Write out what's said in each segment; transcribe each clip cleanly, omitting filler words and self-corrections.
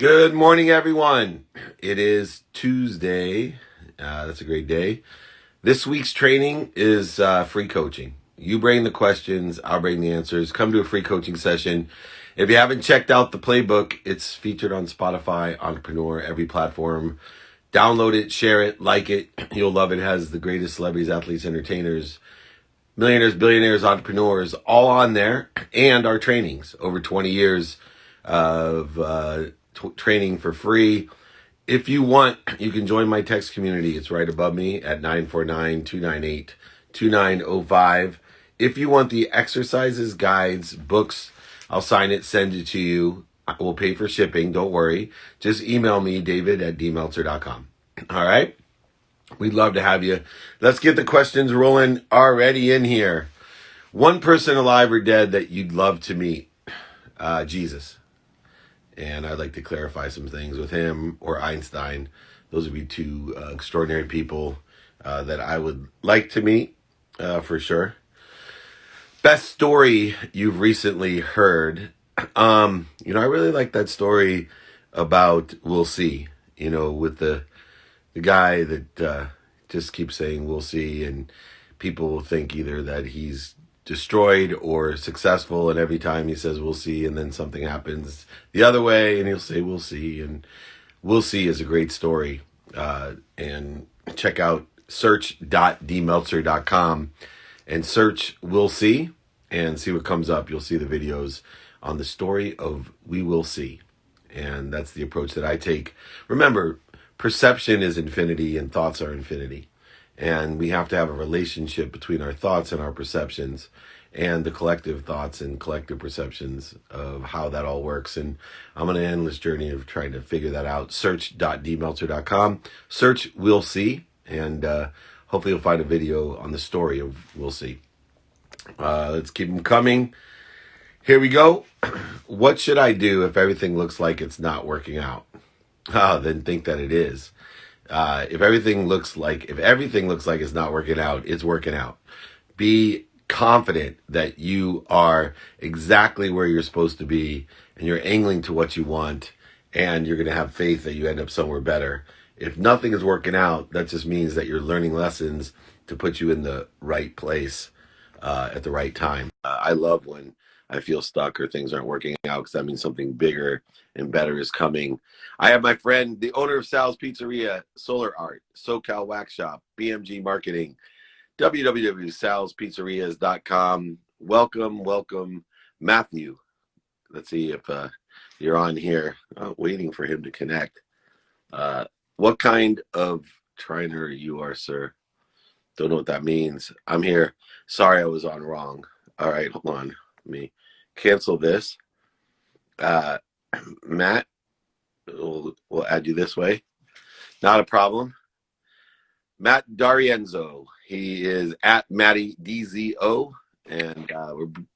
Good morning, everyone. It is Tuesday. That's a great day. This week's training is free coaching. You bring the questions, I'll bring the answers. Come to a free coaching session. If you haven't checked out the playbook, it's featured on Spotify, Entrepreneur, every platform. Download it, share it, like it. You'll love it. It has the greatest celebrities, athletes, entertainers, millionaires, billionaires, entrepreneurs, all on there, and our trainings. Over 20 years of training for free. If you want, you can join my text community. It's right above me at 949-298-2905. If you want the exercises, guides, books, I'll sign it, send it to you. I will pay for shipping. Don't worry. Just email me, david@dmeltzer.com. All right? We'd love to have you. Let's get the questions rolling already in here. One person alive or dead that you'd love to meet. Jesus. And I'd like to clarify some things with him or Einstein. Those would be two extraordinary people that I would like to meet for sure. Best story you've recently heard. I really like that story about We'll See, with the guy that just keeps saying we'll see, and people think either that he's destroyed or successful, and every time he says we'll see, and then something happens the other way, and he'll say we'll see. And we'll see is a great story. And check out search.dmeltzer.com and search we'll see and see what comes up. You'll see the videos on the story of We Will See. And that's the approach that I take. Remember, perception is infinity and thoughts are infinity. And we have to have a relationship between our thoughts and our perceptions and the collective thoughts and collective perceptions of how that all works. And I'm on an endless journey of trying to figure that out. Search.dmeltzer.com. Search We'll See. And hopefully you'll find a video on the story of We'll See. Let's keep them coming. Here we go. What should I do if everything looks like it's not working out? Then think that it is. If everything looks like it's not working out, it's working out. Be confident that you are exactly where you're supposed to be and you're angling to what you want, and you're going to have faith that you end up somewhere better. If nothing is working out, that just means that you're learning lessons to put you in the right place at the right time. I love when I feel stuck or things aren't working out, because that means something bigger and better is coming. I have my friend, the owner of Sal's Pizzeria, Solar Art, SoCal Wax Shop, BMG Marketing, www.salspizzerias.com. Welcome, Matthew. Let's see if you're on here. Waiting for him to connect. What kind of trainer you are, sir? Don't know what that means. I'm here. Sorry, I was on wrong. All right, hold on. Let me cancel this. Matt, we'll add you this way. Not a problem. Matt D'Arienzo. He is at Matty DZO, and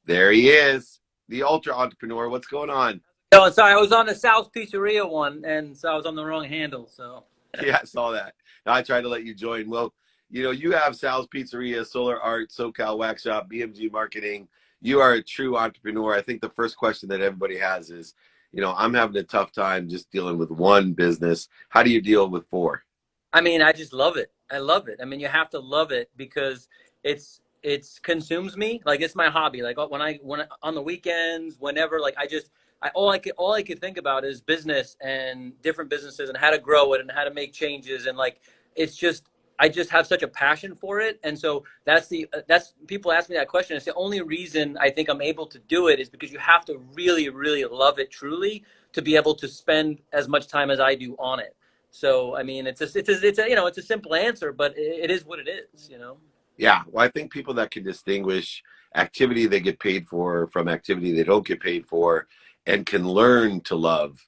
there he is, the ultra entrepreneur. What's going on? Oh, sorry, I was on the Sal's Pizzeria one, and so I was on the wrong handle. So Yeah, I saw that. I tried to let you join. Well, you have Sal's Pizzeria, Solar Art, SoCal Wax Shop, BMG Marketing. You are a true entrepreneur. I think the first question that everybody has is, I'm having a tough time just dealing with one business. How do you deal with four? I mean, I just love it. I love it. I mean, you have to love it because it's consumes me. Like, it's my hobby. Like, when on the weekends, whenever, like, all I could think about is business and different businesses and how to grow it and how to make changes, and like, it's just, I just have such a passion for it. And so that's people ask me that question. It's the only reason I think I'm able to do it is because you have to really, really love it truly to be able to spend as much time as I do on it. So, I mean, it's a simple answer, but it is what it is. Yeah, well, I think people that can distinguish activity they get paid for from activity they don't get paid for, and can learn to love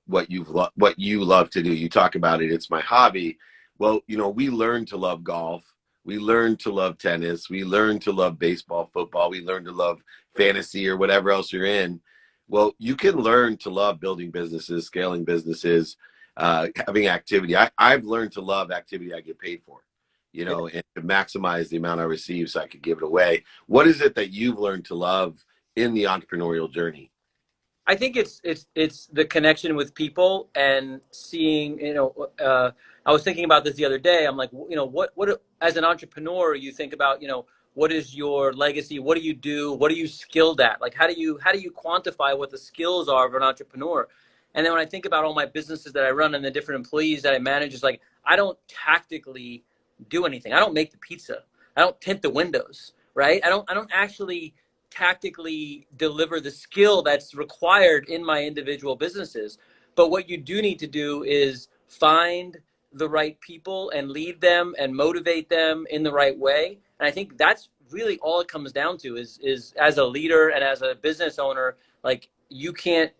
what you love to do. You talk about it. It's my hobby. Well, we learn to love golf. We learn to love tennis. We learn to love baseball, football. We learn to love fantasy or whatever else you're in. Well, you can learn to love building businesses, scaling businesses, having activity. I've learned to love activity I get paid for, and to maximize the amount I receive so I could give it away. What is it that you've learned to love in the entrepreneurial journey? I think it's the connection with people and seeing, I was thinking about this the other day. I'm like, what as an entrepreneur, you think about, what is your legacy? What do you do? What are you skilled at? Like, how do you quantify what the skills are of an entrepreneur? And then when I think about all my businesses that I run and the different employees that I manage, it's like, I don't tactically do anything. I don't make the pizza. I don't tint the windows, right? I don't actually tactically deliver the skill that's required in my individual businesses. But what you do need to do is find the right people and lead them and motivate them in the right way. And I think that's really all it comes down to is as a leader and as a business owner, like you can't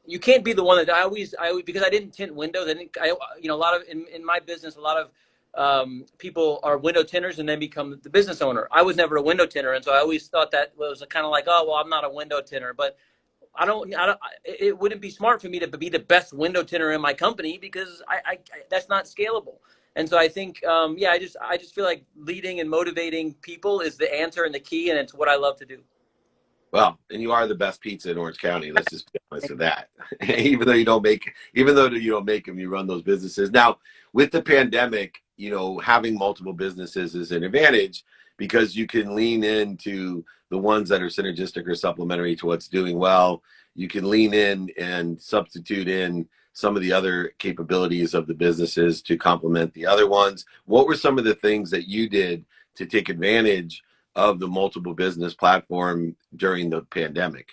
be the one that I always because I didn't tint windows. A lot of in my business, a lot of people are window tinters and then become the business owner. I was never a window tinter, and so I always thought that was kind of like, oh well, I'm not a window tinter. But I don't. It wouldn't be smart for me to be the best window tinter in my company because I that's not scalable. And so I think, I just feel like leading and motivating people is the answer and the key, and it's what I love to do. Well, and you are the best pizza in Orange County. Let's just be honest with that. Even though you don't make them, you run those businesses. Now, with the pandemic, having multiple businesses is an advantage because you can lean into the ones that are synergistic or supplementary to what's doing well. You can lean in and substitute in some of the other capabilities of the businesses to complement the other ones. What were some of the things that you did to take advantage of the multiple business platform during the pandemic?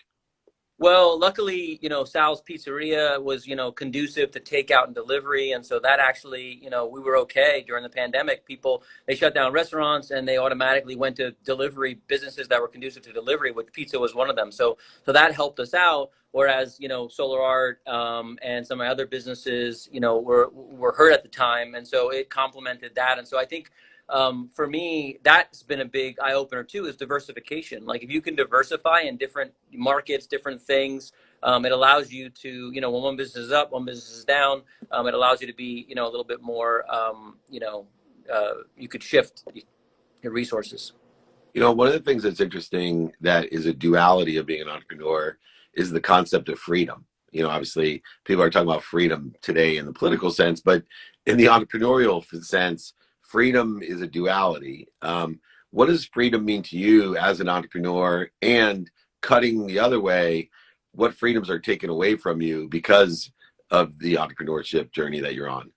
Well, luckily, Sal's Pizzeria was, conducive to takeout and delivery. And so that actually, we were okay during the pandemic. People, they shut down restaurants and they automatically went to delivery businesses that were conducive to delivery, which pizza was one of them. So that helped us out. Whereas, Solar Art and some of my other businesses, were hurt at the time. And so it complemented that. And so I think for me, that's been a big eye opener too, is diversification. Like if you can diversify in different markets, different things, it allows you to, when one business is up, one business is down, it allows you to be, a little bit more, you could shift your resources. One of the things that's interesting that is a duality of being an entrepreneur is the concept of freedom. Obviously, people are talking about freedom today in the political sense, but in the entrepreneurial sense, freedom is a duality. What does freedom mean to you as an entrepreneur? And cutting the other way, what freedoms are taken away from you because of the entrepreneurship journey that you're on?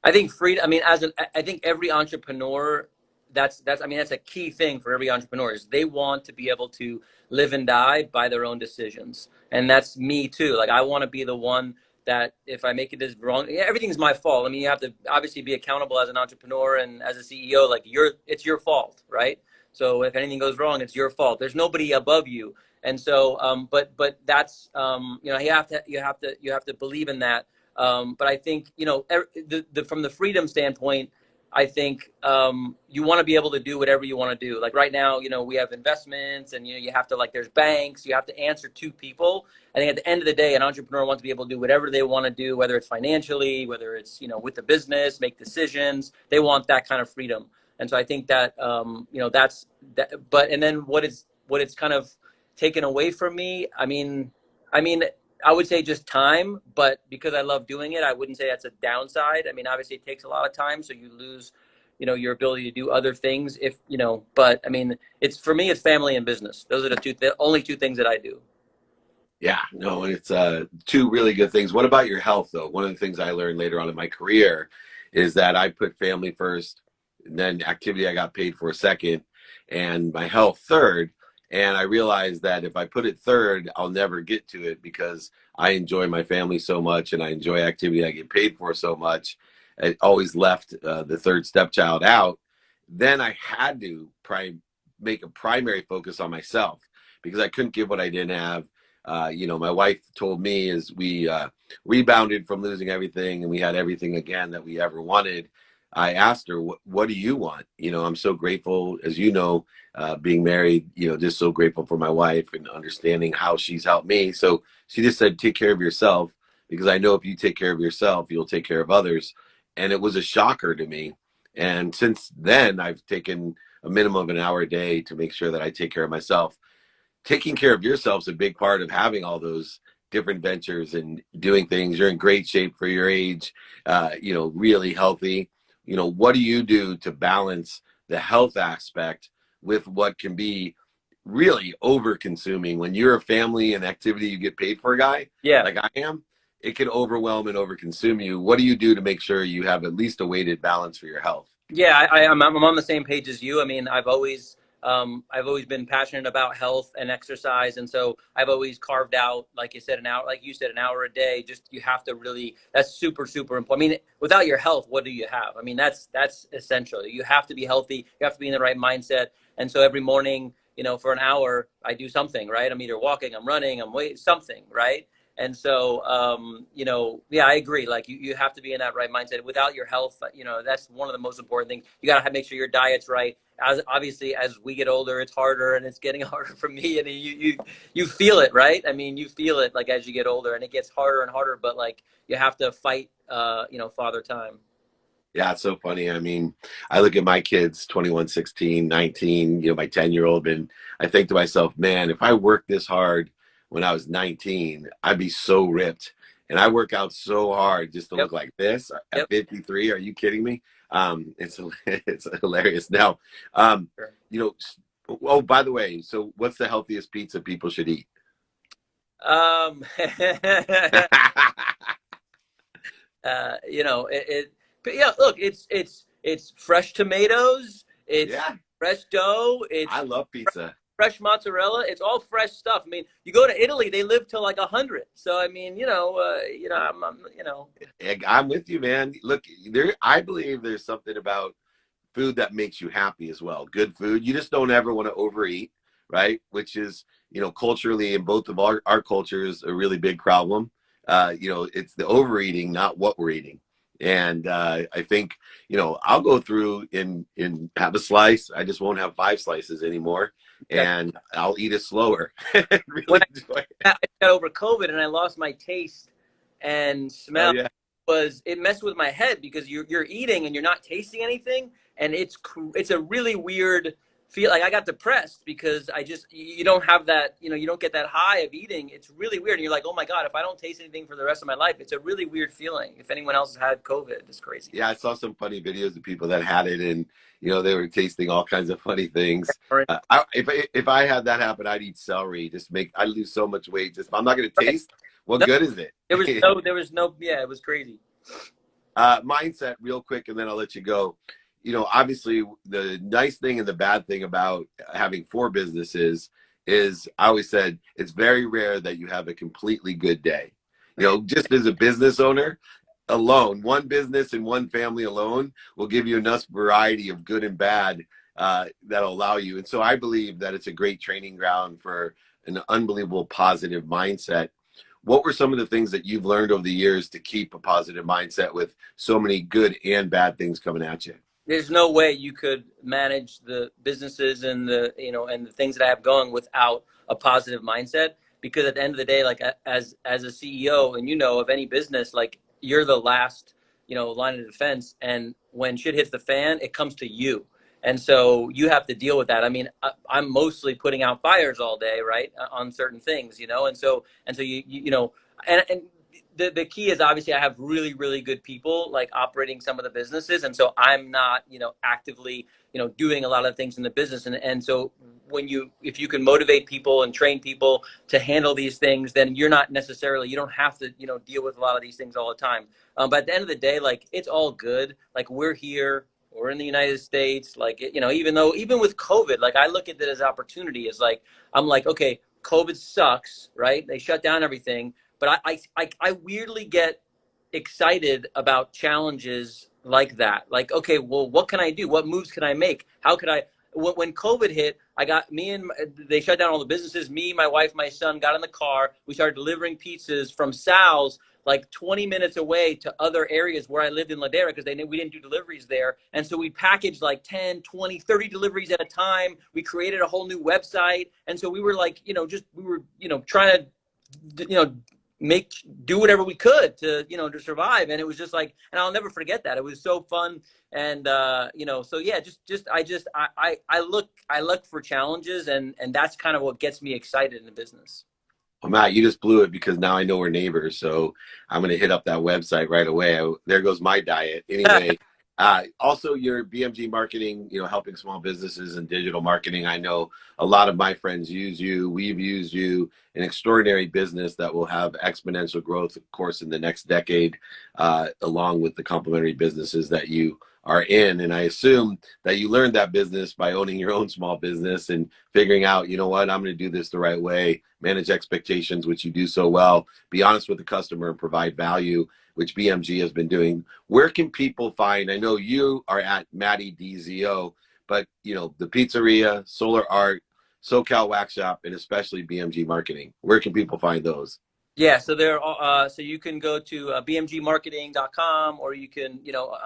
I think freedom. I mean, I think every entrepreneur, that's a key thing for every entrepreneur is they want to be able to live and die by their own decisions, and that's me too. Like I want to be the one that if I make it this wrong, yeah, everything's my fault. I mean, you have to obviously be accountable as an entrepreneur and as a CEO. Like it's your fault, right? So if anything goes wrong, it's your fault. There's nobody above you, and so, but that's, you have to believe in that. But I think, from the freedom standpoint, I think you want to be able to do whatever you want to do. Like right now, we have investments and, you have to, like, there's banks, you have to answer to people. I think at the end of the day, an entrepreneur wants to be able to do whatever they want to do, whether it's financially, whether it's, with the business, make decisions. They want that kind of freedom. And so I think that, that's that. But, and then what it's kind of taken away from me. I mean, I would say just time, but because I love doing it, I wouldn't say that's a downside. I mean, obviously it takes a lot of time, so you lose, your ability to do other things but I mean, it's for me, it's family and business. Those are the only two things that I do. Yeah, no, it's two really good things. What about your health, though? One of the things I learned later on in my career is that I put family first, and then activity I got paid for second, and my health third. And I realized that if I put it third, I'll never get to it because I enjoy my family so much and I enjoy activity I get paid for so much. I always left the third stepchild out. Then I had to make a primary focus on myself because I couldn't give what I didn't have. My wife told me as we rebounded from losing everything and we had everything again that we ever wanted. I asked her, what do you want? I'm so grateful, as being married, just so grateful for my wife and understanding how she's helped me. So she just said, take care of yourself, because I know if you take care of yourself, you'll take care of others. And it was a shocker to me. And since then, I've taken a minimum of an hour a day to make sure that I take care of myself. Taking care of yourself is a big part of having all those different ventures and doing things. You're in great shape for your age, really healthy. What do you do to balance the health aspect with what can be really over consuming? When you're a family and activity you get paid for guy, Yeah. like I am, it can overwhelm and over consume you. What do you do to make sure you have at least a weighted balance for your health? Yeah, I'm on the same page as you. I mean, I've always been passionate about health and exercise, and so I've always carved out, like you said, an hour a day. Just you have to really. That's super super important. I mean, without your health, what do you have? I mean, that's essential. You have to be healthy. You have to be in the right mindset. And so every morning, for an hour, I do something. Right? I'm either walking, I'm running, something. Right? And so, yeah, I agree. Like you have to be in that right mindset. Without your health, that's one of the most important things. You got to make sure your diet's right. Obviously, as we get older, it's harder, and it's getting harder for me. And you feel it, right? I mean, you feel it like as you get older, and it gets harder and harder. But like you have to fight, father time. Yeah, it's so funny. I mean, I look at my kids, 21, 16, 19, my 10-year-old, and I think to myself, man, if I worked this hard when I was 19, I'd be so ripped. And I work out so hard just to Yep. look like this at Yep. 53. Are you kidding me? It's hilarious. Now, Sure. oh, by the way, so what's the healthiest pizza people should eat? Um, but yeah, look, it's fresh tomatoes, it's Yeah, fresh dough, I it's love pizza. fresh mozzarella. It's all fresh stuff. I mean, you go to Italy, they live till like 100. So I mean, I'm with you, man. Look, I believe there's something about food that makes you happy as well. Good food. You just don't ever want to overeat, right? Which is, culturally in both of our cultures, a really big problem. It's the overeating, not what we're eating. And I think, I'll go through and have a slice. I just won't have 5 slices anymore. yeah. And I'll eat it slower. When Really enjoy it. I got over COVID and I lost my taste and Oh, smell, yeah. it messed with my head because you're eating and you're not tasting anything, and it's a really weird feel. Like I got depressed because you don't have that, you don't get that high of eating. It's really weird, and you're like, oh my god, if I don't taste anything for the rest of my life, it's a really weird feeling. If anyone else has had COVID, it's crazy. Yeah, I saw some funny videos of people that had it, and they were tasting all kinds of funny things. If I had that happen, I'd eat celery. I'd lose so much weight. Just if I'm not going to Right. taste, what No, good is it? yeah, it was crazy. Mindset, real quick, and then I'll let you go. Obviously, the nice thing and the bad thing about having 4 businesses is I always said it's very rare that you have a completely good day. Just as a business owner alone, one business and one family alone will give you enough variety of good and bad that'll allow you. And so I believe that it's a great training ground for an unbelievable positive mindset. What were some of the things that you've learned over the years to keep a positive mindset with so many good and bad things coming at you? There's no way you could manage the businesses and the things that I have going without a positive mindset, because at the end of the day, like as a CEO and of any business, like you're the last line of defense, and when shit hits the fan, it comes to you. And so you have to deal with that. I mean, I'm mostly putting out fires all day, right, on certain things, and so and the key is obviously I have really, really good people like operating some of the businesses. And so I'm not, actively, doing a lot of things in the business. And so if you can motivate people and train people to handle these things, then you don't have to, deal with a lot of these things all the time. But at the end of the day, like it's all good. Like we're in the United States, like, even with COVID, like I look at it as opportunity. Is like, I'm like, okay, COVID sucks, right? They shut down everything. But I weirdly get excited about challenges like that. Like, okay, well, what can I do? What moves can I make? How could I? When COVID hit, they shut down all the businesses. Me, my wife, my son got in the car. We started delivering pizzas from Sal's like 20 minutes away to other areas where I lived in Ladera, because they knew we didn't do deliveries there. And so we packaged like 10, 20, 30 deliveries at a time. We created a whole new website. And so we were like, trying to, make do whatever we could to survive. And it was just like, and I'll never forget that. It was so fun. And so yeah, I look for challenges, and that's kind of what gets me excited in the business. Well, Matt, you just blew it because now I know we're neighbors. So I'm going to hit up that website right away. There goes my diet. Anyway, also your BMG marketing, helping small businesses and digital marketing. I know a lot of my friends use you. We've used you. An extraordinary business that will have exponential growth, of course, in the next decade, along with the complementary businesses that you are in. And I assume that you learned that business by owning your own small business and figuring out, you know what, I'm going to do this the right way, manage expectations, which you do so well, be honest with the customer and provide value, which BMG has been doing. Where can people find, I know you are at Matty DZO, but the pizzeria, Solar Art, SoCal Wax Shop, and especially BMG Marketing. Where can people find those? Yeah, so so you can go to bmgmarketing.com, or you can,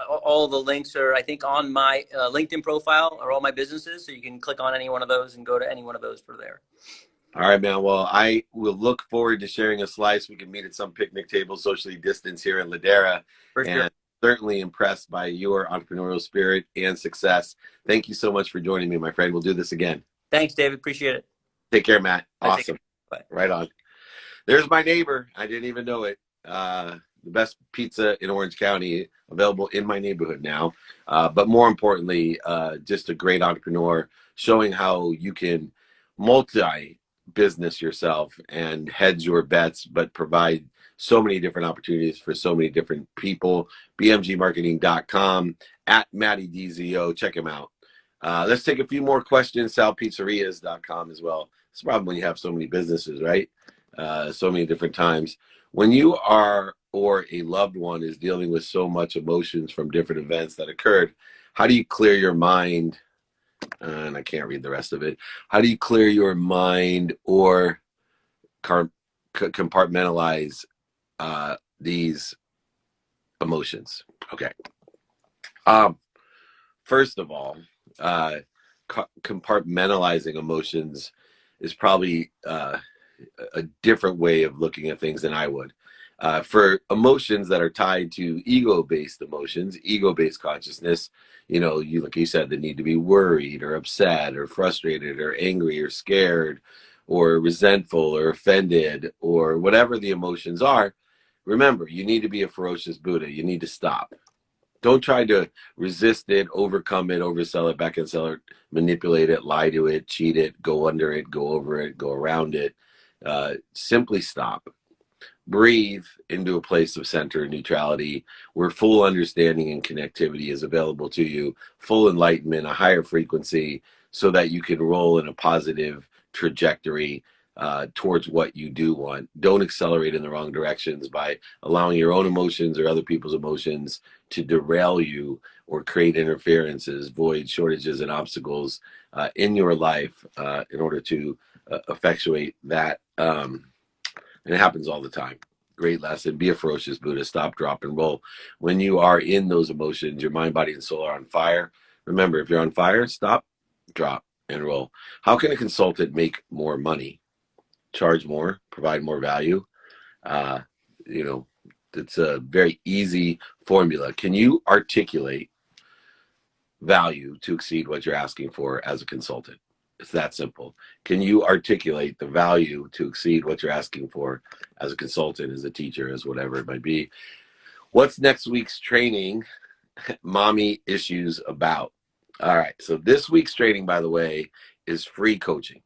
all the links are, I think, on my LinkedIn profile, or all my businesses. So you can click on any one of those and go to any one of those for there. All right, man. Well, I will look forward to sharing a slice. We can meet at some picnic table, socially distanced here in Ladera. For sure. And certainly impressed by your entrepreneurial spirit and success. Thank you so much for joining me, my friend. We'll do this again. Thanks, David. Appreciate it. Take care, Matt. Bye, take Awesome. care. Bye. Right on. There's my neighbor. I didn't even know it. The best pizza in Orange County, available in my neighborhood now. But more importantly, just a great entrepreneur, showing how you can multi-business yourself and hedge your bets, but provide so many different opportunities for so many different people. bmgmarketing.com, at Matty DZO. Check him out. Let's take a few more questions. salpizzerias.com as well. It's a problem when you have so many businesses, right? So many different times. When you are, or a loved one is dealing with so much emotions from different events that occurred, how do you clear your mind? And I can't read the rest of it. How do you clear your mind or compartmentalize these emotions? Okay. First of all, compartmentalizing emotions is probably a different way of looking at things than I would. For emotions that are tied to ego-based emotions, ego-based consciousness, you like you said, the need to be worried or upset or frustrated or angry or scared or resentful or offended or whatever the emotions are. Remember, you need to be a ferocious Buddha. You need to stop. Don't try to resist it, overcome it, oversell it, back and sell it, manipulate it, lie to it, cheat it, go under it, go over it, go around it. Simply stop. Breathe into a place of center and neutrality where full understanding and connectivity is available to you, full enlightenment, a higher frequency, so that you can roll in a positive trajectory towards what you do want. Don't accelerate in the wrong directions by allowing your own emotions or other people's emotions to derail you or create interferences, voids, shortages, and obstacles in your life in order to effectuate that. And it happens all the time. Great lesson. Be a ferocious Buddha. Stop, drop, and roll. When you are in those emotions, your mind, body, and soul are on fire. Remember, if you're on fire, stop, drop, and roll. How can a consultant make more money? Charge more, provide more value. It's a very easy formula. Can you articulate value to exceed what you're asking for as a consultant? It's that simple. Can you articulate the value to exceed what you're asking for as a consultant, as a teacher, as whatever it might be? What's next week's training, Mommy Issues, about? All right. So this week's training, by the way, is free coaching.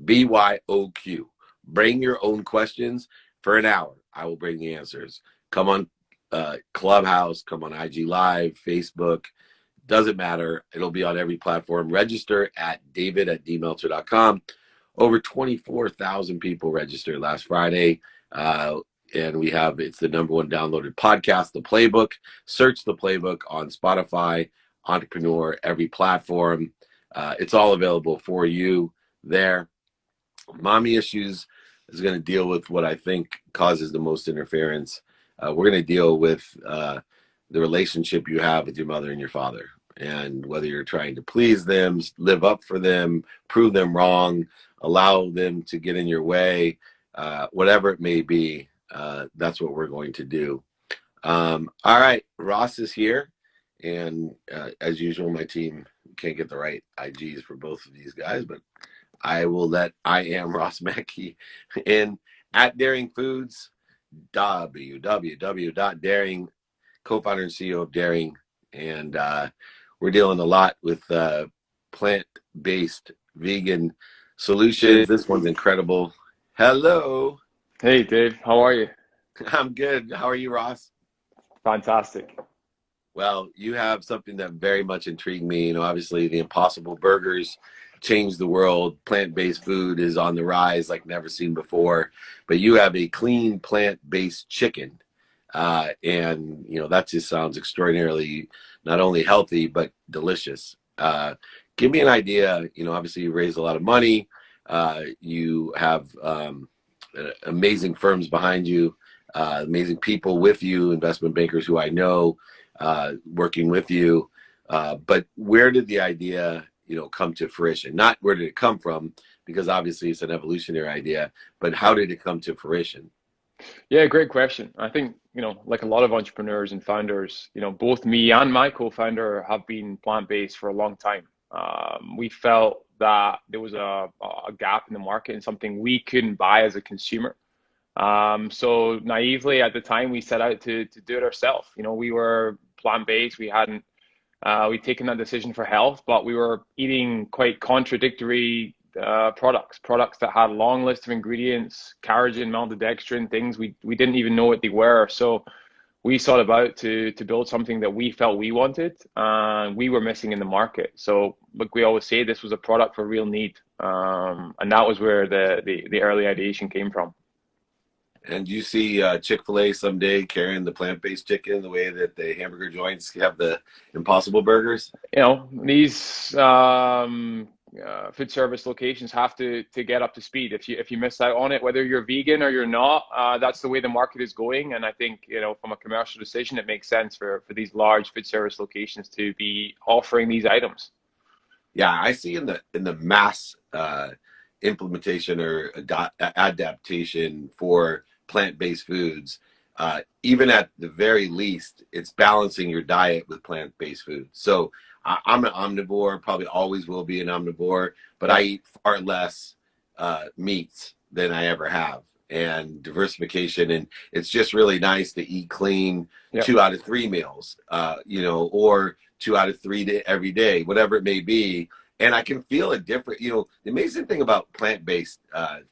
BYOQ. Bring your own questions for an hour. I will bring the answers. Come on Clubhouse, come on IG Live, Facebook. Doesn't matter. It'll be on every platform. Register at david@dmeltzer.com. Over 24,000 people registered last Friday. And it's the #1 downloaded podcast, The Playbook. Search The Playbook on Spotify, Entrepreneur, every platform. It's all available for you there. Mommy Issues is going to deal with what I think causes the most interference. We're going to deal with the relationship you have with your mother and your father, and whether you're trying to please them, live up for them, prove them wrong, allow them to get in your way, whatever it may be. That's what we're going to do. All right, Ross is here, and as usual, my team can't get the right IGs for both of these guys, but I will let I am Ross Mackey in. at Daring Foods, www.daring, co-founder and CEO of Daring. And we're dealing a lot with plant-based vegan solutions. This one's incredible. Hello. Hey Dave, how are you? I'm good. How are you, Ross? Fantastic. Well, you have something that very much intrigued me. Obviously the Impossible Burgers changed the world. Plant-based food is on the rise like never seen before. But you have a clean plant-based chicken. And that just sounds extraordinarily not only healthy, but delicious. Give me an idea. Obviously you raise a lot of money. You have amazing firms behind you, amazing people with you, investment bankers who I know, working with you. But where did the idea, come to fruition? Not where did it come from, because obviously it's an evolutionary idea, but how did it come to fruition? Yeah, great question. I think, like a lot of entrepreneurs and founders, both me and my co-founder have been plant-based for a long time. We felt that there was a gap in the market and something we couldn't buy as a consumer. So naively at the time, we set out to do it ourselves. We were plant-based. We'd taken that decision for health, but we were eating quite contradictory products that had a long list of ingredients, carrageen, maltodextrin, things we didn't even know what they were. So we sought about to build something that we felt we wanted, and we were missing in the market. So like we always say, this was a product for real need, and that was where the early ideation came from. And do you see Chick-fil-A someday carrying the plant-based chicken the way that the hamburger joints have the Impossible Burgers? These food service locations have to get up to speed. If you miss out on it, whether you're vegan or you're not, that's the way the market is going. And I think, from a commercial decision, it makes sense for these large food service locations to be offering these items. Yeah, I see in the mass implementation or adaptation for plant-based foods, even at the very least, it's balancing your diet with plant-based food. So I'm an omnivore, probably always will be an omnivore, but I eat far less meats than I ever have, and diversification. And it's just really nice to eat clean. Yep. 2 out of 3 meals, or 2 out of 3 every day, whatever it may be. And I can feel a different, the amazing thing about plant-based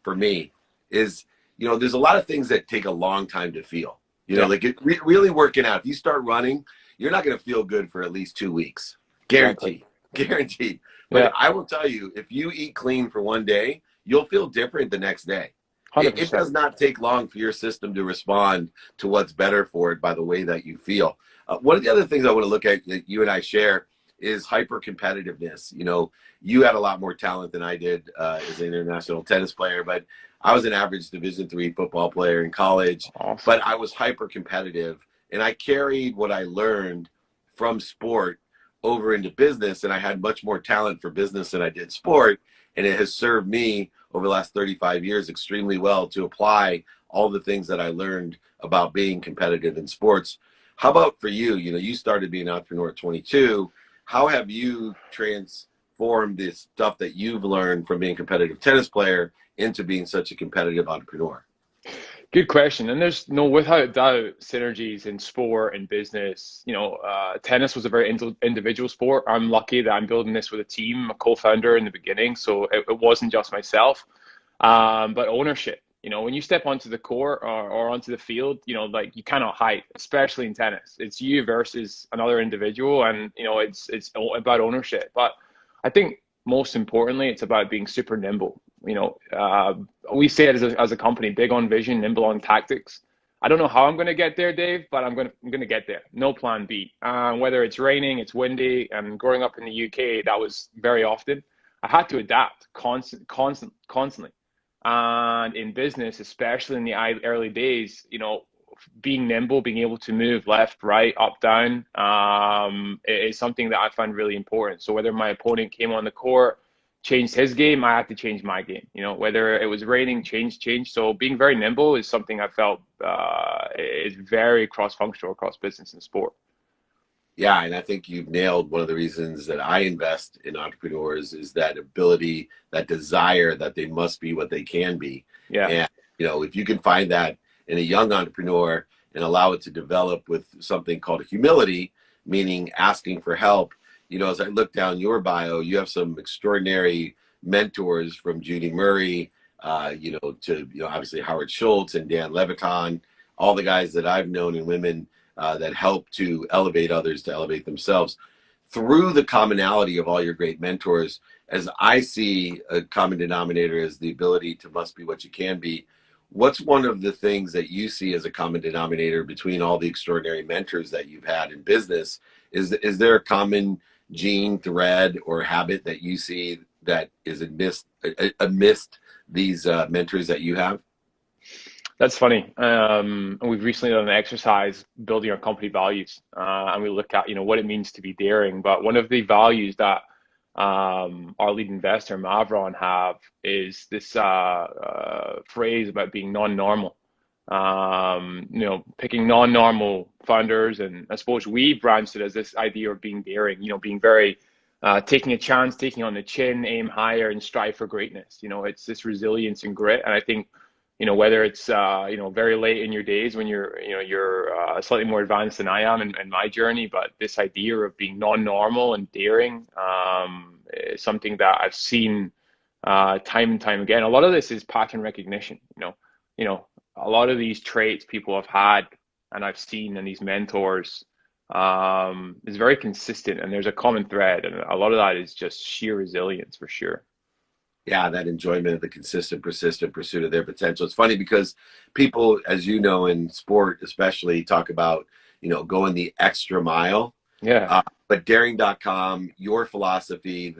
for me is, there's a lot of things that take a long time to feel, like really working out. If you start running, you're not going to feel good for at least 2 weeks. Guaranteed. Exactly. Guaranteed. But I will tell you, if you eat clean for one day, you'll feel different the next day. It does not take long for your system to respond to what's better for it by the way that you feel. One of the other things I want to look at that you and I share is hyper competitiveness. You had a lot more talent than I did as an international tennis player, but I was an average Division III football player in college. Awesome. But I was hyper competitive, and I carried what I learned from sport over into business, and I had much more talent for business than I did sport, and it has served me over the last 35 years extremely well to apply all the things that I learned about being competitive in sports. How about for you? You started being an entrepreneur at 22. How have you transformed this stuff that you've learned from being a competitive tennis player into being such a competitive entrepreneur? Good question. And there's without doubt, synergies in sport and business. Tennis was a very individual sport. I'm lucky that I'm building this with a team, a co-founder in the beginning. So it wasn't just myself, but ownership. When you step onto the court or onto the field, like you cannot hide, especially in tennis. It's you versus another individual, and it's about ownership. But I think most importantly, it's about being super nimble. We say it as a company, big on vision, nimble on tactics. I don't know how I'm going to get there, Dave, but I'm going to get there. No plan B. Whether it's raining, it's windy, and growing up in the UK, that was very often. I had to adapt constantly. And in business, especially in the early days, being nimble, being able to move left, right, up, down, is something that I find really important. So whether my opponent came on the court, changed his game, I had to change my game. Whether it was raining, change. So being very nimble is something I felt is very cross-functional across business and sport. Yeah, and I think you've nailed one of the reasons that I invest in entrepreneurs is that ability, that desire that they must be what they can be. Yeah. And if you can find that in a young entrepreneur and allow it to develop with something called humility, meaning asking for help. As I look down your bio, you have some extraordinary mentors, from Judy Murray, to obviously Howard Schultz and Dan Levitan, all the guys that I've known, and women that help to elevate others to elevate themselves. Through the commonality of all your great mentors, as I see a common denominator as the ability to must be what you can be, what's one of the things that you see as a common denominator between all the extraordinary mentors that you've had in business? Is there a common gene, thread, or habit that you see that is amidst these mentors that you have? That's funny. We've recently done an exercise building our company values, and we look at what it means to be daring. But one of the values that our lead investor Mavron have is this phrase about being non-normal. Picking non-normal founders, and I suppose we branched it as this idea of being daring. Being very taking a chance, taking on the chin, aim higher, and strive for greatness. It's this resilience and grit, and I think whether it's very late in your days when you're slightly more advanced than I am in my journey, but this idea of being non-normal and daring is something that I've seen time and time again. A lot of this is pattern recognition. A lot of these traits people have had, and I've seen in these mentors, is very consistent, and there's a common thread, and a lot of that is just sheer resilience for sure. Yeah, that enjoyment of the consistent, persistent pursuit of their potential. It's funny because people, as you know, in sport especially, talk about, going the extra mile. Yeah. But daring.com, your philosophy,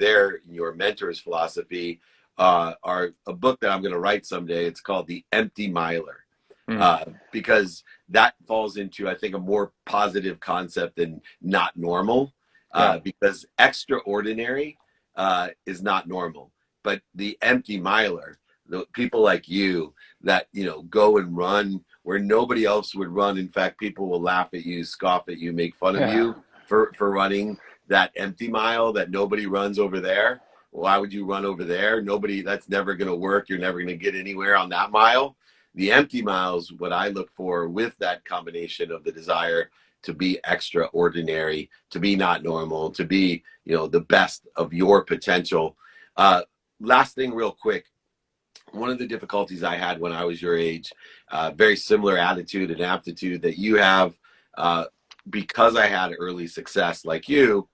your mentor's philosophy, are a book that I'm going to write someday. It's called The Empty Miler. Because that falls into, I think, a more positive concept than not normal. Because extraordinary is not normal. But the empty miler, the people like you that, go and run where nobody else would run. In fact, people will laugh at you, scoff at you, make fun of you for running that empty mile that nobody runs over there. Why would you run over there? That's never going to work. You're never going to get anywhere on that mile. The empty miles, what I look for with that combination of the desire to be extraordinary, to be not normal, to be, the best of your potential. Last thing real quick, one of the difficulties I had when I was your age, very similar attitude and aptitude that you have, because I had early success like you,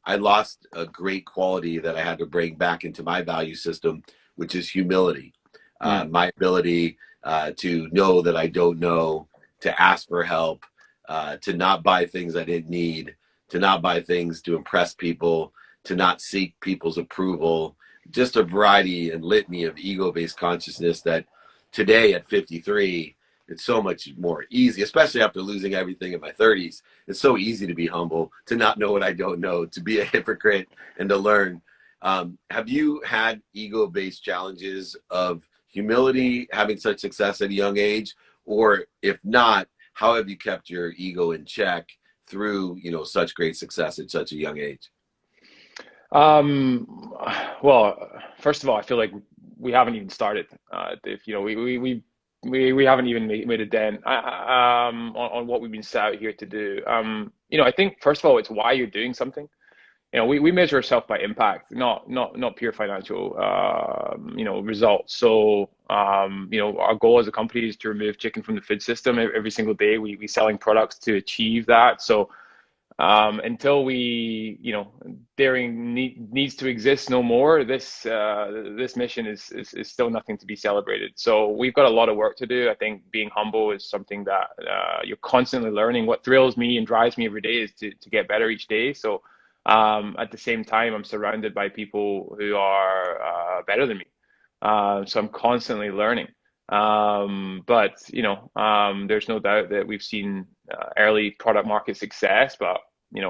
I lost a great quality that I had to bring back into my value system, which is humility. My ability to know that I don't know, to ask for help, to not buy things I didn't need, to not buy things to impress people, to not seek people's approval. Just a variety and litany of ego-based consciousness that today at 53, it's so much more easy, especially after losing everything in my 30s. It's so easy to be humble, to not know what I don't know, to be a hypocrite, and to learn. Have you had ego-based challenges of humility, having such success at a young age? Or if not, how have you kept your ego in check through, such great success at such a young age? Well, first of all, I feel like we haven't even started. We haven't even made a dent on what we've been set out here to do. I think first of all, it's why you're doing something. We measure ourselves by impact, not pure financial, results. So, our goal as a company is to remove chicken from the food system. Every single day, we selling products to achieve that. So, until daring needs to exist no more, this mission is still nothing to be celebrated. So we've got a lot of work to do. I think being humble is something that you're constantly learning. What thrills me and drives me every day is to get better each day. So at the same time, I'm surrounded by people who are better than me. So I'm constantly learning. But there's no doubt that we've seen early product market success, but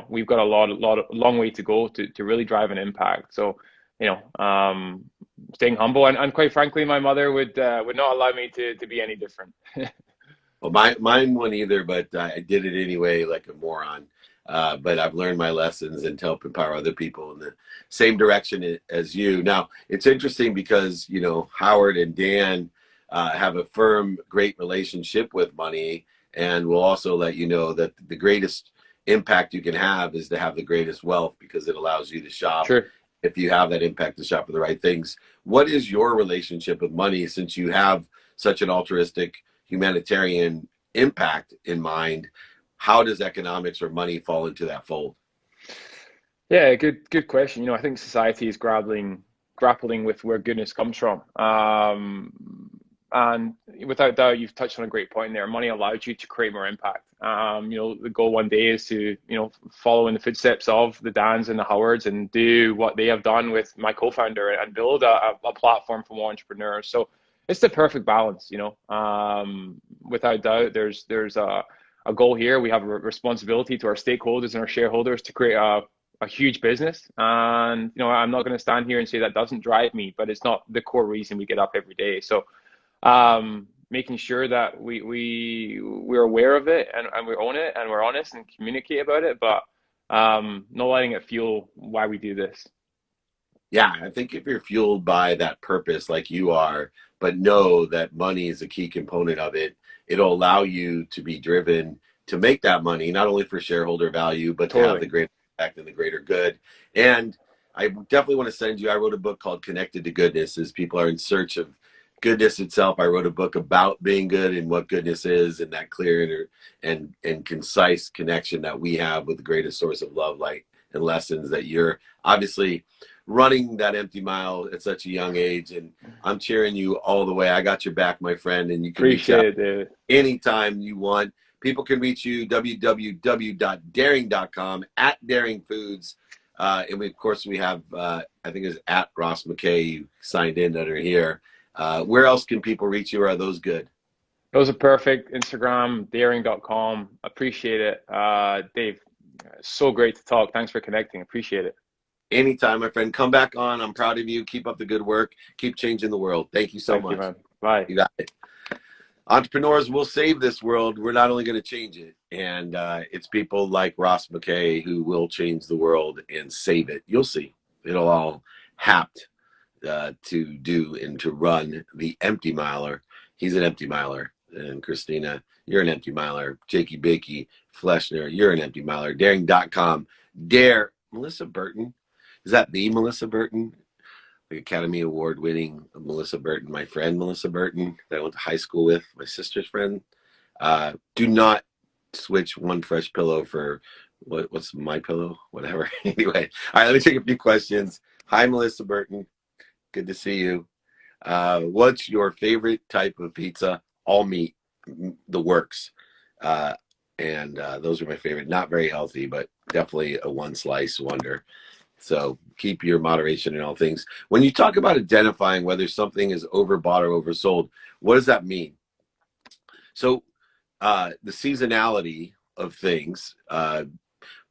we've got a long way to go to really drive an impact. So staying humble, and quite frankly, my mother would not allow me to be any different. Well, mine wouldn't either, but I did it anyway, like a moron. But I've learned my lessons and to help empower other people in the same direction as you. Now, it's interesting because, Howard and Dan, have a firm, great relationship with money, and we'll also let you know that the greatest impact you can have is to have the greatest wealth, because it allows you to shop, Sure. if you have that impact, to shop for the right things. What is your relationship with money, since you have such an altruistic humanitarian impact in mind? How does economics or money fall into that fold? Yeah, good question. I think society is grappling with where goodness comes from. And without doubt, you've touched on a great point there. Money allows you to create more impact. The goal one day is to, follow in the footsteps of the Dans and the Howards and do what they have done with my co-founder and build a platform for more entrepreneurs. So it's the perfect balance, Without doubt, there's a goal here. We have a responsibility to our stakeholders and our shareholders to create a huge business. And, I'm not going to stand here and say that doesn't drive me, but it's not the core reason we get up every day. So making sure that we're aware of it and we own it and we're honest and communicate about it, but not letting it fuel why we do this. Yeah, I think if you're fueled by that purpose like you are, but know that money is a key component of it, it'll allow you to be driven to make that money, not only for shareholder value, but to have the Totally. greater impact and the greater good. And I definitely want to send you, I wrote a book called Connected to Goodness, as people are in search of goodness itself. I wrote a book about being good and what goodness is, and that clear and concise connection that we have with the greatest source of love, light, and lessons, that you're obviously running that empty mile at such a young age. And I'm cheering you all the way. I got your back, my friend, and you can reach out Appreciate it, David. anytime you want. People can reach you www.daring.com, at Daring Foods. And we, of course, we have, I think it's at Ross McKay, you signed in under here. Where else can people reach you? Or are those good? Those are perfect. Instagram, daring.com. Appreciate it. Dave, so great to talk. Thanks for connecting. Appreciate it. Anytime, my friend. Come back on. I'm proud of you. Keep up the good work. Keep changing the world. Thank you so Thank you, much. man. Bye. You got it. Entrepreneurs will save this world. We're not only going to change it. And it's people like Ross McKay who will change the world and save it. You'll see. It'll all happen to do and to run the empty miler. He's an empty miler. And Christina, you're an empty miler. Jakey Bakey, Fleshner, you're an empty miler. Daring.com. Dare. Melissa Burton. Is that the Melissa Burton? The Academy Award winning Melissa Burton, my friend Melissa Burton, that I went to high school with, my sister's friend. Do not switch one fresh pillow for what's my pillow? Whatever. Anyway, all right, let me take a few questions. Hi, Melissa Burton. Good to see you. What's your favorite type of pizza? All meat, the works. And those are my favorite. Not very healthy, but definitely a one slice wonder. So keep your moderation in all things. When you talk about identifying whether something is overbought or oversold, what does that mean? So the seasonality of things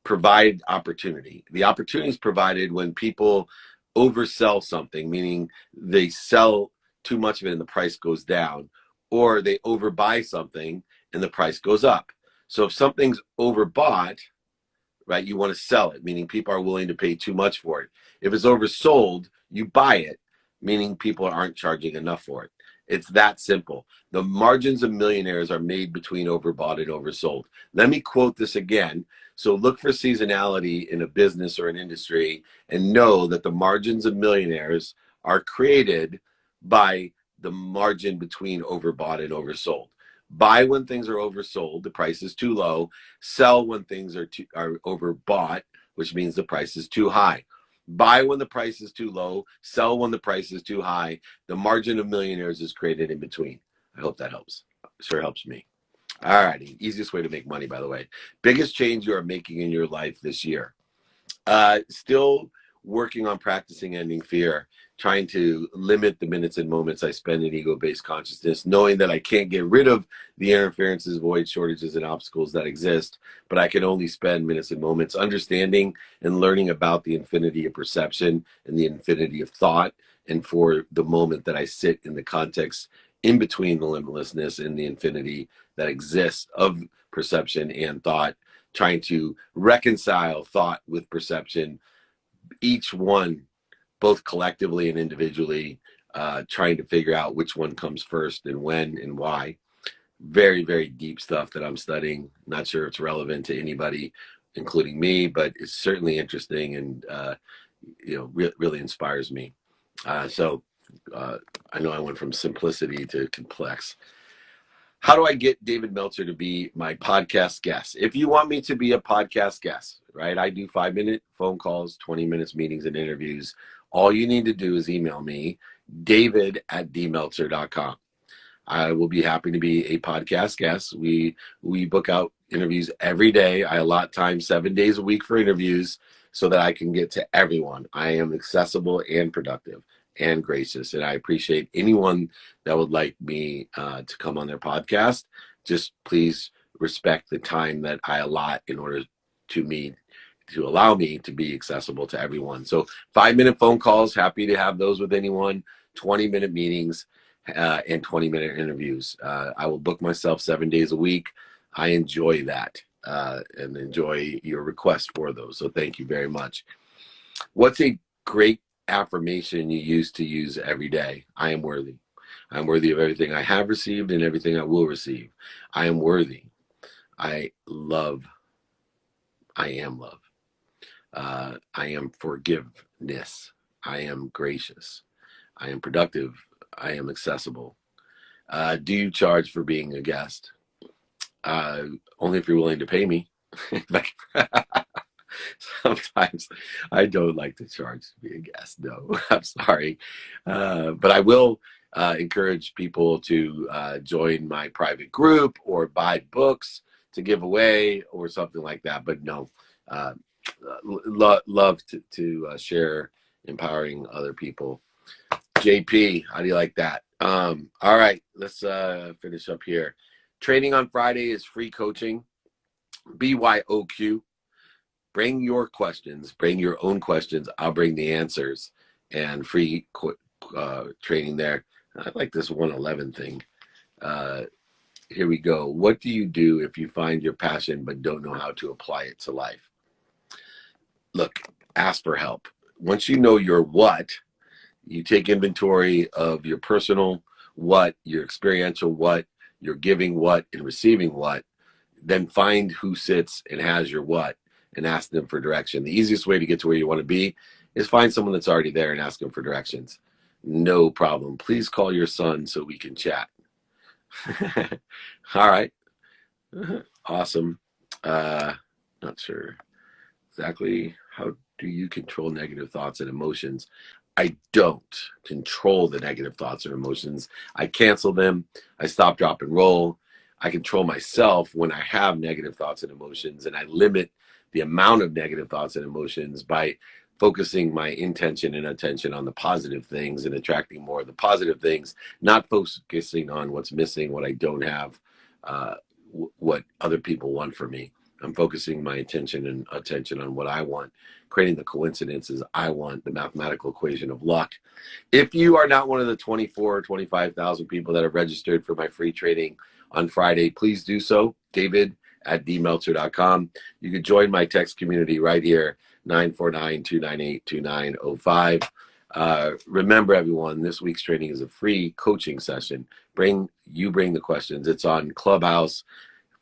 provide opportunity. The opportunity is provided when people oversell something, meaning they sell too much of it and the price goes down, or they overbuy something and the price goes up. So if something's overbought, right, you want to sell it, meaning people are willing to pay too much for it. If it's oversold, you buy it, meaning people aren't charging enough for it. It's that simple. The margins of millionaires are made between overbought and oversold. Let me quote this again. So look for seasonality in a business or an industry and know that the margins of millionaires are created by the margin between overbought and oversold. Buy when things are oversold, the price is too low. Sell when things are overbought, which means the price is too high. Buy when the price is too low. Sell when the price is too high. The margin of millionaires is created in between. I hope that helps. Sure helps me. All righty. Easiest way to make money, by the way. Biggest change you are making in your life this year. Still working on practicing ending fear, trying to limit the minutes and moments I spend in ego-based consciousness, knowing that I can't get rid of the interferences, voids, shortages, and obstacles that exist, but I can only spend minutes and moments understanding and learning about the infinity of perception and the infinity of thought, and for the moment that I sit in the context in between the limitlessness and the infinity that exists of perception and thought, trying to reconcile thought with perception, each one, both collectively and individually, trying to figure out which one comes first and when and why. Very, very deep stuff that I'm studying. Not sure it's relevant to anybody, including me, but it's certainly interesting and, really inspires me. So I know I went from simplicity to complex. How do I get David Meltzer to be my podcast guest? If you want me to be a podcast guest, right, I do 5-minute phone calls, 20 minutes meetings and interviews. All you need to do is email me, david@dmeltzer.com. I will be happy to be a podcast guest. We book out interviews every day. I allot time 7 days a week for interviews so that I can get to everyone. I am accessible and productive and gracious, and I appreciate anyone that would like me to come on their podcast. Just please respect the time that I allot in order to allow me to be accessible to everyone. So 5-minute phone calls, happy to have those with anyone. 20-minute meetings and 20-minute interviews. I will book myself 7 days a week. I enjoy that and enjoy your request for those. So thank you very much. What's a great affirmation you used to use every day? I am worthy. I am worthy of everything I have received and everything I will receive. I am worthy. I love. I am love. I am forgiveness. I am gracious. I am productive. I am accessible. Do you charge for being a guest? Only if you're willing to pay me. Sometimes I don't like to charge to be a guest. No, I'm sorry. But I will encourage people to join my private group or buy books to give away or something like that. But no, love to share empowering other people. JP, how do you like that? All right, let's finish up here. Training on Friday is free coaching. BYOQ. Bring your questions. Bring your own questions. I'll bring the answers. And free training there. I like this 111 thing. Here we go. What do you do if you find your passion but don't know how to apply it to life? Look, ask for help. Once you know your what, you take inventory of your personal what, your experiential what, your giving what, and receiving what, then find who sits and has your what and ask them for direction. The easiest way to get to where you want to be is find someone that's already there and ask them for directions. No problem. Please call your son so we can chat. All right. Awesome. Not sure exactly how do you control negative thoughts and emotions. I don't control the negative thoughts or emotions. I cancel them. I stop, drop, and roll. I control myself when I have negative thoughts and emotions, and I limit the amount of negative thoughts and emotions by focusing my intention and attention on the positive things and attracting more of the positive things, not focusing on what's missing, what I don't have, what other people want from me. I'm focusing my attention on what I want, creating the coincidences I want, the mathematical equation of luck. If you are not one of the 24 or 25,000 people that have registered for my free training on Friday, please do so. David@dmeltzer.com. You can join my text community right here, 949-298-2905. Remember, everyone, this week's training is a free coaching session. Bring the questions. It's on Clubhouse,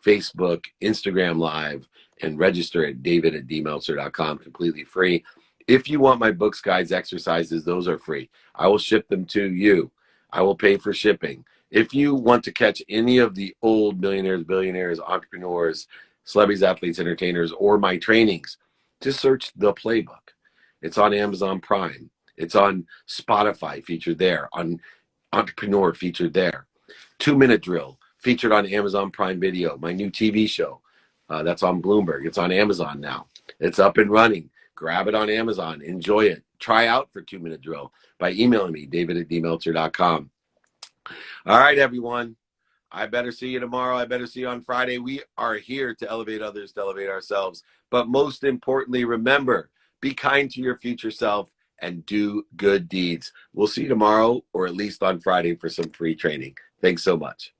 Facebook, Instagram Live, and register at david@dmeltzer.com, completely free. If you want my books, guides, exercises, those are free. I will ship them to you. I will pay for shipping. If you want to catch any of the old millionaires, billionaires, entrepreneurs, celebrities, athletes, entertainers, or my trainings, just search The Playbook. It's on Amazon Prime. It's on Spotify, featured there. On Entrepreneur, featured there. 2-Minute Drill, featured on Amazon Prime Video. My new TV show, that's on Bloomberg. It's on Amazon now. It's up and running. Grab it on Amazon. Enjoy it. Try out for 2-Minute Drill by emailing me, david@dmeltzer.com. All right, everyone. I better see you tomorrow. I better see you on Friday. We are here to elevate others, to elevate ourselves. But most importantly, remember, be kind to your future self and do good deeds. We'll see you tomorrow, or at least on Friday, for some free training. Thanks so much.